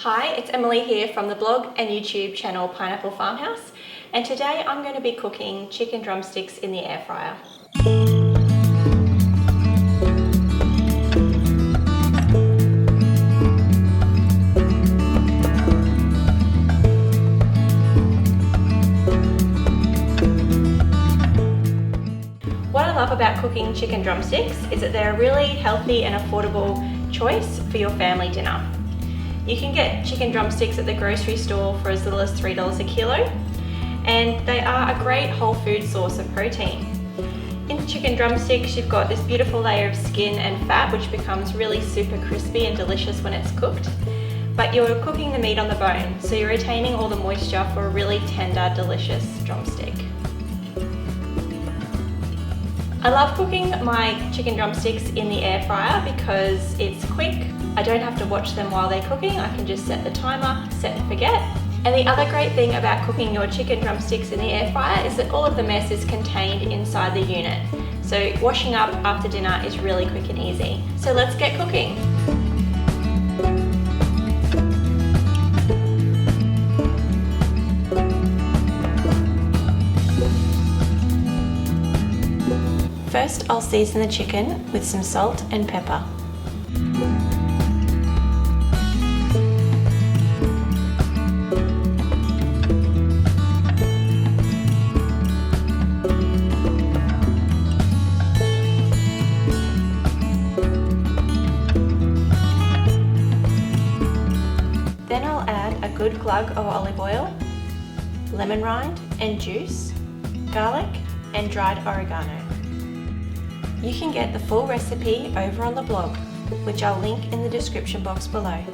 Hi, it's Emily here from the blog and YouTube channel Pineapple Farmhouse, and today I'm going to be cooking chicken drumsticks in the air fryer. What I love about cooking chicken drumsticks is that they're a really healthy and affordable choice for your family dinner. You can get chicken drumsticks at the grocery store for as little as $3 a kilo, and they are a great whole food source of protein. In chicken drumsticks, you've got this beautiful layer of skin and fat which becomes really super crispy and delicious when it's cooked, but you're cooking the meat on the bone, so you're retaining all the moisture for a really tender, delicious drumstick. I love cooking my chicken drumsticks in the air fryer because it's quick. I don't have to watch them while they're cooking. I can just set the timer, set and forget. And the other great thing about cooking your chicken drumsticks in the air fryer is that all of the mess is contained inside the unit. So washing up after dinner is really quick and easy. So let's get cooking. First, I'll season the chicken with some salt and pepper. Then I'll add a good glug of olive oil, lemon rind and juice, garlic and dried oregano. You can get the full recipe over on the blog, which I'll link in the description box below.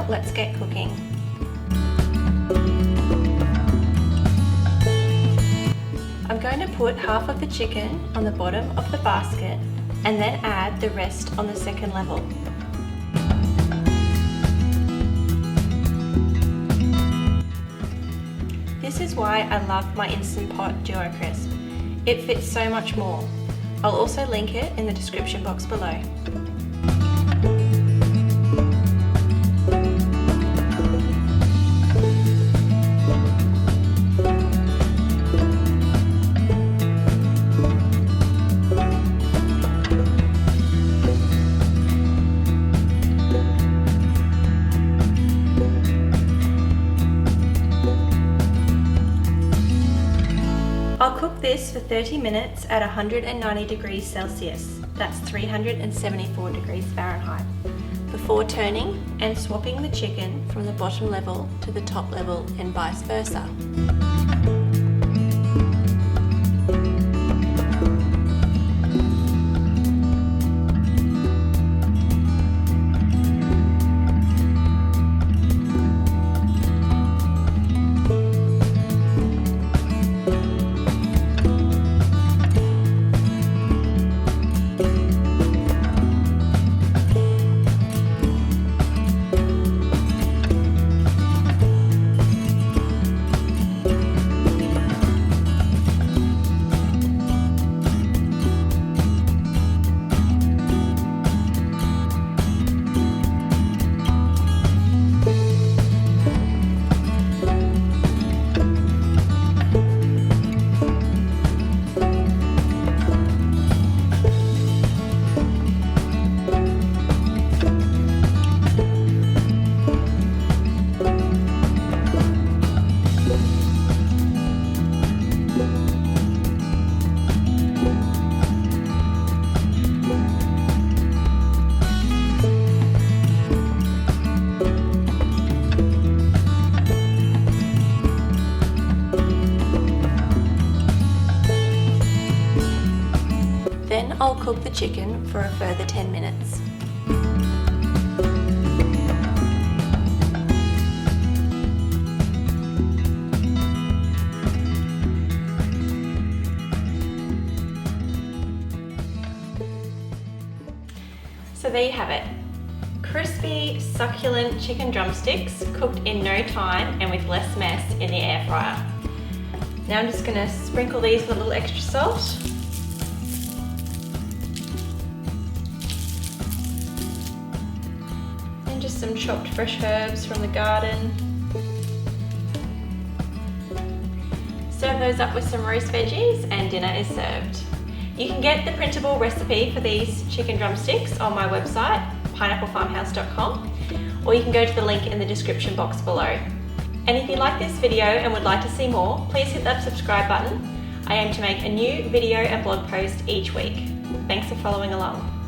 Let's get cooking. I'm going to put half of the chicken on the bottom of the basket and then add the rest on the second level. This is why I love my Instant Pot Duo Crisp. It fits so much more. I'll also link it in the description box below. I'll cook this for 30 minutes at 190 degrees Celsius, that's 374 degrees Fahrenheit, before turning and swapping the chicken from the bottom level to the top level and vice versa. Then I'll cook the chicken for a further 10 minutes. So there you have it. Crispy, succulent chicken drumsticks cooked in no time and with less mess in the air fryer. Now I'm just going to sprinkle these with a little extra salt. And just some chopped fresh herbs from the garden. Serve those up with some roast veggies and dinner is served. You can get the printable recipe for these chicken drumsticks on my website, pineapplefarmhouse.com, or you can go to the link in the description box below. And if you like this video and would like to see more, please hit that subscribe button. I aim to make a new video and blog post each week. Thanks for following along.